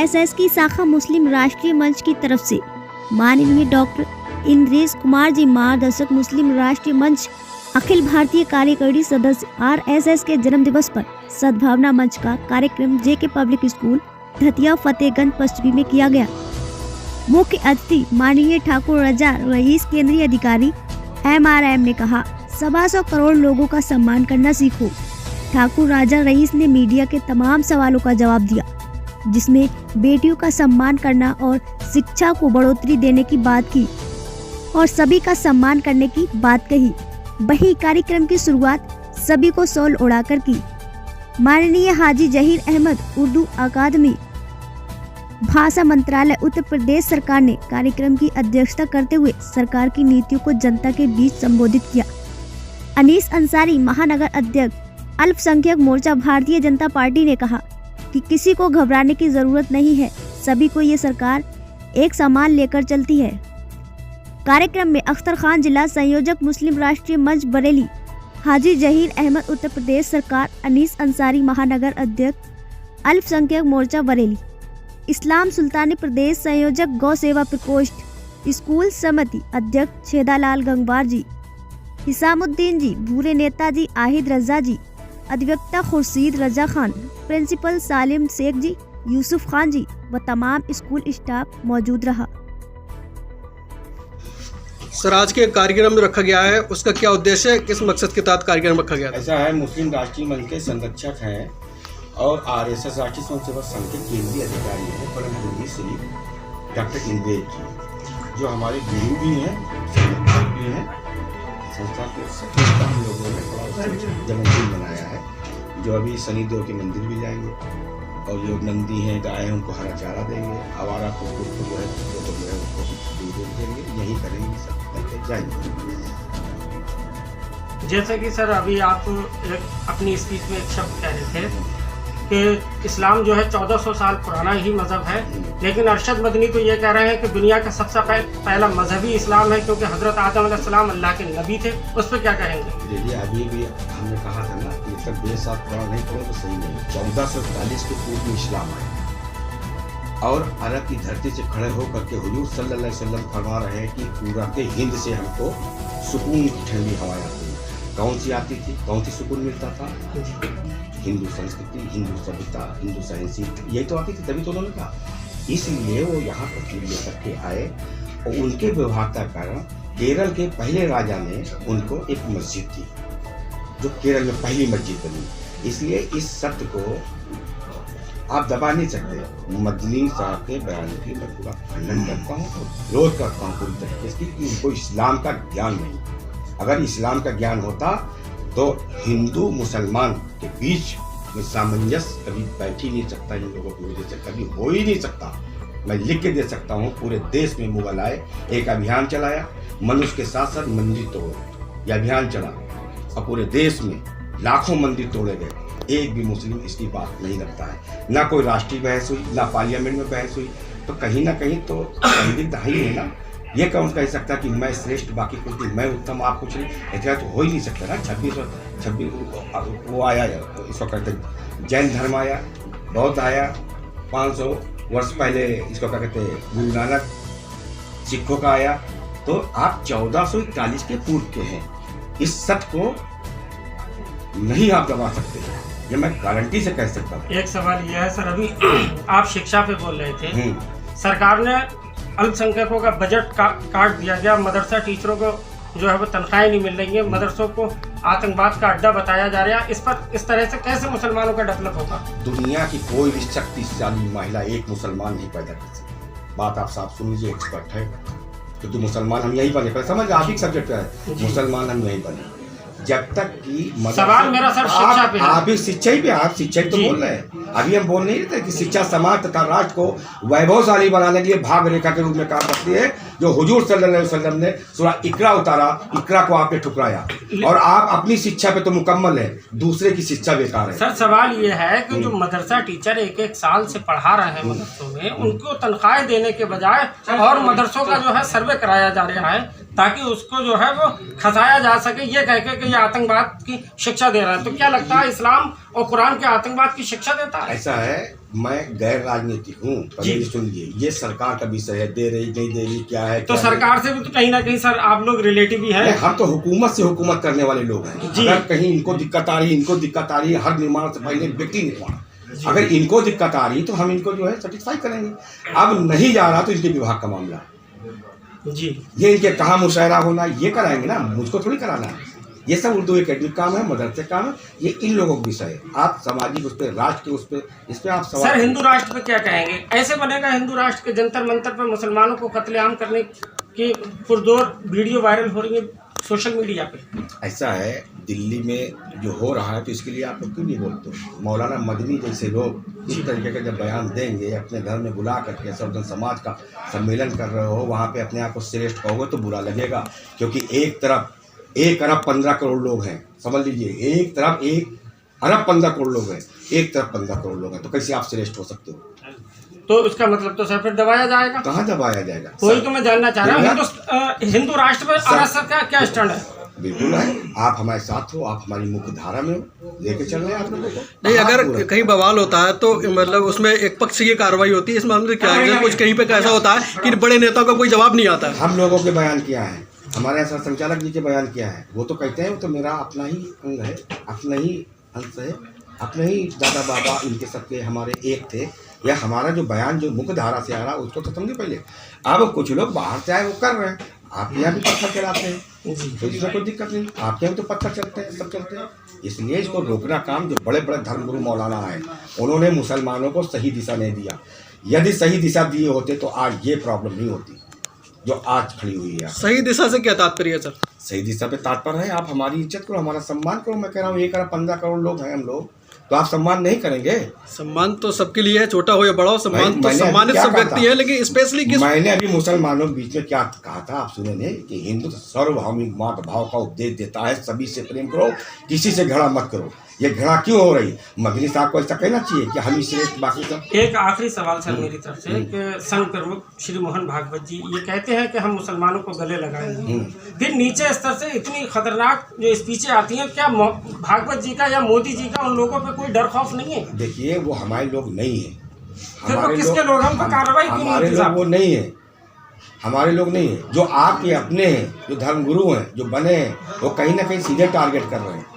RSS की शाखा मुस्लिम राष्ट्रीय मंच की तरफ से माननीय डॉक्टर इंद्रेश कुमार जी मार्गदर्शक मुस्लिम राष्ट्रीय मंच अखिल भारतीय कार्यकारिणी सदस्य आरएसएस के जन्म दिवस पर सद्भावना मंच का कार्यक्रम जेके पब्लिक स्कूल धतिया फतेहगंज पश्चिमी में किया गया। मुख्य अतिथि माननीय ठाकुर रजा रईस केंद्रीय अधिकारी MRM ने कहा, 125 करोड़ लोगों का सम्मान करना सीखो। ठाकुर राजा रईस ने मीडिया के तमाम सवालों का जवाब दिया, जिसमें बेटियों का सम्मान करना और शिक्षा को बढ़ोतरी देने की बात की और सभी का सम्मान करने की बात कही। वही कार्यक्रम की शुरुआत सभी को शॉल उड़ाकर की। माननीय हाजी जहीर अहमद उर्दू अकादमी भाषा मंत्रालय उत्तर प्रदेश सरकार ने कार्यक्रम की अध्यक्षता करते हुए सरकार की नीतियों को जनता के बीच संबोधित किया। अनीस अंसारी महानगर अध्यक्ष अल्पसंख्यक मोर्चा भारतीय जनता पार्टी ने कहा कि किसी को घबराने की जरूरत नहीं है, सभी को ये सरकार एक समान लेकर चलती है। कार्यक्रम में अख्तर खान जिला संयोजक मुस्लिम राष्ट्रीय मंच बरेली, हाजी जहीर अहमद उत्तर प्रदेश सरकार, अनीस अंसारी महानगर अध्यक्ष अल्पसंख्यक मोर्चा बरेली, इस्लाम सुल्तानी प्रदेश संयोजक गौ सेवा प्रकोष्ठ स्कूल समिति अध्यक्ष छेदालाल गंगवार जी, हिसामुद्दीन जी, भूरे नेताजी आहिद रजा जी, अधिवक्ता खुर्शीद रजा खान, प्रिंसिपल सालिम शेख जी, यूसुफ खान जी व तमाम स्कूल स्टाफ मौजूद रहा। सर, आज के कार्यक्रम में रखा गया है, उसका क्या उद्देश्य है, किस मकसद के तहत कार्यक्रम रखा गया है? ऐसा है, मुस्लिम राष्ट्रीय मंच के संरक्षक हैं और आरएसएस राष्ट्रीय स्वयंसेवक संघ के केंद्रीय अधिकारी हैं परम पूज्य श्री डॉक्टर इंद्रेश जी, जो हमारे गुरु भी हैं, संरक्षक भी हैं। संस्था के हम लोगों ने थोड़ा जन्मदिन मनाया है, जो अभी शनिदेव के मंदिर भी जाएंगे और जो नंदी हैं, गाय हैं, उनको हरा चारा देंगे, आवारा कुकुर को जो है उनको दूध देंगे, यही करेंगे, सब करके जाएंगे। जैसे कि सर अभी आप अपनी स्पीच में एक शब्द कह रहे थे कि इस्लाम जो है 1400 साल पुराना ही मज़हब है, लेकिन अरशद मदनी तो ये कह रहे हैं कि दुनिया का सबसे पहला मजहबी इस्लाम है, क्योंकि हज़रत आदम अलैहिस्सलाम अल्लाह के नबी थे। उस पर क्या कहेंगे? देखिए, अभी भी हमने कहा था ना कि तक 20 साल पुराना नहीं करो तो सही नहीं। 1440 के पूर्व में इस्लाम आया और अरब की धरती से खड़े होकर के हुजूर सल्लल्लाहु अलैहि वसल्लम फरमा रहे हैं कि पूरा के हिंद से हमको सुकून की ठंडी हवाएं आती हैं। कौन सी आती थी, कौन सी सुकून मिलता था? हिंदू संस्कृति, हिंदू सभ्यता, हिंदू साइंस, यही तो आती थी, तभी तो उन्होंने कहा। इसलिए वो यहाँ पर लेकर के आए और उनके व्यवहार का कारण केरल के पहले राजा ने उनको एक मस्जिद दी, जो केरल में पहली मस्जिद बनी। इसलिए इस सत्य को आप दबा नहीं सकते। मदनी साहब के बयान की मैं पूरा खंडन करता हूँ, विरोध करता हूँ पूरी तरीके से कि उनको इस्लाम का ज्ञान नहीं। अगर इस्लाम का ज्ञान होता तो हिंदू मुसलमान के बीच में सामंजस्य कभी बैठ ही नहीं सकता, इन लोगों की वजह से कभी हो ही नहीं सकता। मैं लिख के दे सकता हूँ, पूरे देश में मुगल आए, एक अभियान चलाया, मनुष्य के साथ साथ मंदिर तोड़ो, यह अभियान चला और पूरे देश में लाखों मंदिर तोड़े गए। एक भी मुस्लिम इसकी बात नहीं रखता है, ना कोई राष्ट्रीय बहस हुई, ना पार्लियामेंट में बहस हुई। तो कहीं ना कहीं तो संदिग्ध ही है ना। ये कौन कह सकता कि मैं श्रेष्ठ, बाकी कुछ मैं उत्तम, आप कुछ नहीं, इतना तो हो ही नहीं सकता ना। 26 वो आया, इसको कहते जैन धर्म आया, बौद्ध आया, 500 वर्ष पहले इसको क्या कहते गुरु नानक, सिखों का आया। तो आप 1441 के पूर्व के हैं, इस सत्य को नहीं आप दबा सकते, ये मैं गारंटी से कह सकता हूँ। एक सवाल यह है सर, अभी आप शिक्षा पे बोल रहे थे, सरकार ने अल्पसंख्यकों का बजट काट दिया गया, मदरसा टीचरों को जो है वो तनख्वाहें नहीं मिल रही है, मदरसों को आतंकवाद का अड्डा बताया जा रहा है। इस पर इस तरह से कैसे मुसलमानों का डेवलप होगा? दुनिया की कोई भी शक्तिशाली महिला एक मुसलमान नहीं पैदा कर सकती। बात आप साफ सुन लीजिए, एक्सपर्ट है, क्योंकि मुसलमान हम यही बने, समझ आप ही सब्जेक्ट है, मुसलमान हम यही बने जब तक कि सवाल मेरा सर शिक्षा पे है। आप शिक्षा ही पे, आप शिक्षा ही तो बोल रहे हैं। अभी हम बोल नहीं रहे कि शिक्षा समाज तथा राष्ट्र को वैभवशाली बनाने के लिए भाग रेखा के रूप में काम करती है, जो हुजूर सल्लल्लाहु अलैहि वसल्लम ने सूरा इकरा उतारा, इकरा को आपने ठुकराया और आप अपनी शिक्षा पे तो मुकम्मल है, दूसरे की शिक्षा बेकार है। सर सवाल ये है कि जो मदरसा टीचर एक साल से पढ़ा रहे हैं मदरसों में, उनको तनख्वाहें देने के बजाय और मदरसों का जो है सर्वे कराया जा रहा है, ताकि उसको जो है वो खसाया जा सके, ये कह के कि ये आतंकवाद की शिक्षा दे रहा है। तो क्या लगता है इस्लाम और कुरान के आतंकवाद की शिक्षा देता है? ऐसा है मैं गैर राजनीतिक हूँ, पहले सुनिए, ये सरकार का विषय है, दे रही नहीं दे रही क्या है। तो सरकार से भी तो कहीं ना कहीं सर आप लोग रिलेटिव ही हैं। हम तो हुकूमत से हुकूमत करने वाले लोग हैं। अगर कहीं इनको दिक्कत आ रही है, हर निर्माण से पहले व्यक्ति निर्माण, अगर इनको दिक्कत आ रही तो हम इनको जो है सेटिस्फाई करेंगे। अब नहीं जा रहा तो इनके विभाग का मामला जी, ये इनके कहाँ मुशायरा होना ये कराएंगे ना, मुझको थोड़ी कराना है। ये सब उर्दू एकेडमिक काम है, मदरसे काम है, ये इन लोगों का विषय है। आप सामाजिक उस पर, राष्ट्र के उस पर, इस पर आप सवाल। सर हिंदू राष्ट्र पे क्या कहेंगे? ऐसे बनेगा हिंदू राष्ट्र के जंतर मंतर पर मुसलमानों को कत्लेआम करने की पुरजोर वीडियो वायरल हो रही है सोशल मीडिया पे। ऐसा है, दिल्ली में जो हो रहा है तो इसके लिए आप लोग क्यों नहीं बोलते? मौलाना मदनी जैसे लोग इस तरीके का जब बयान देंगे, अपने घर में बुला करके सर्वजन समाज का सम्मेलन कर रहे हो, वहाँ पे अपने आप को श्रेष्ठ कहोगे तो बुरा लगेगा। क्योंकि एक तरफ 1 अरब 15 करोड़ लोग हैं, समझ लीजिए, एक तरफ 1 अरब 15 करोड़ लोग हैं, एक तरफ 15 करोड़ लोग हैं, तो कैसे आप श्रेष्ठ हो सकते हो? तो इसका मतलब तो सर फिर दबाया जाएगा। कहाँ दबाया जाएगा? वही तो मैं जानना चाह रहा हूँ, हिंदू राष्ट्र पर आरएसएस का क्या स्टैंड है? बिल्कुल है, आप हमारे साथ हो, आप हमारी मुख्य धारा में हो, लेके चल रहे हैं आप लोगों को। नहीं, अगर कहीं बवाल होता है तो मतलब उसमें एक पक्ष की कार्रवाई होती है, इस मामले में क्या है? कुछ कहीं पे कैसा होता है कि बड़े नेताओं का कोई जवाब नहीं आता। हम लोगों के बयान किया है, हमारे ऐसा संचालक जी के बयान किया है, वो तो कहते हैं वो तो मेरा अपना ही अंग है, अपना ही अंश है, अपने ही दादा बाबा इनके सबके हमारे एक थे। या हमारा जो बयान जो मुख्य धारा से आ रहा उसको तो समझे पहले। अब कुछ लोग बाहर से आए वो कर रहे हैं, आपके यहाँ भी पत्थर चलाते हैं, तो इसमें कोई दिक्कत नहीं, आपके यहाँ भी तो पत्थर चलते हैं, सब चलते हैं। इसलिए इसको रोकना काम जो बड़े बड़े धर्मगुरु मौलाना हैं, उन्होंने मुसलमानों को सही दिशा नहीं दिया। यदि सही दिशा दिए होते तो आज ये प्रॉब्लम नहीं होती जो आज खड़ी हुई है। सही दिशा से क्या तात्पर्य है सर? सही दिशा पे तात्पर्य है आप हमारी इज्जत करो, हमारा सम्मान करो। मैं कह रहा हूँ 1 अरब 15 करोड़ लोग हैं हम लोग, तो आप सम्मान नहीं करेंगे? सम्मान तो सबके लिए है, छोटा हो या बड़ा हो, सम्मान तो सम्मानित सब व्यक्ति है, लेकिन स्पेशली किस? मैंने अभी मुसलमानों के बीच में क्या कहा था आप सुने नहीं कि हिंदू सार्वभौमिक मातृ भाव का उपदेश देता है, सभी से प्रेम करो, किसी से घृणा मत करो। ये घृणा क्यों हो रही? मदनी साहब को ऐसा कहना चाहिए कि हम ही श्रेष्ठ बाकी सब। एक आखिरी सवाल सर मेरी तरफ से कि संघ प्रमुख श्री मोहन भागवत जी ये कहते हैं कि हम मुसलमानों को गले लगाएंगे, फिर नीचे स्तर से इतनी खतरनाक जो स्पीचें आती हैं, क्या भागवत जी का या मोदी जी का उन लोगों पे कोई डर खौफ नहीं है? देखिए वो हमारे लोग नहीं है, फिर किसके लोग? हम पर कार्रवाई क्यों नहीं हमारे होती? लोग वो नहीं है, हमारे लोग नहीं है। जो आपके अपने हैं, जो धर्मगुरु हैं, जो बने हैं, वो कहीं ना कहीं सीधे टारगेट कर रहे हैं।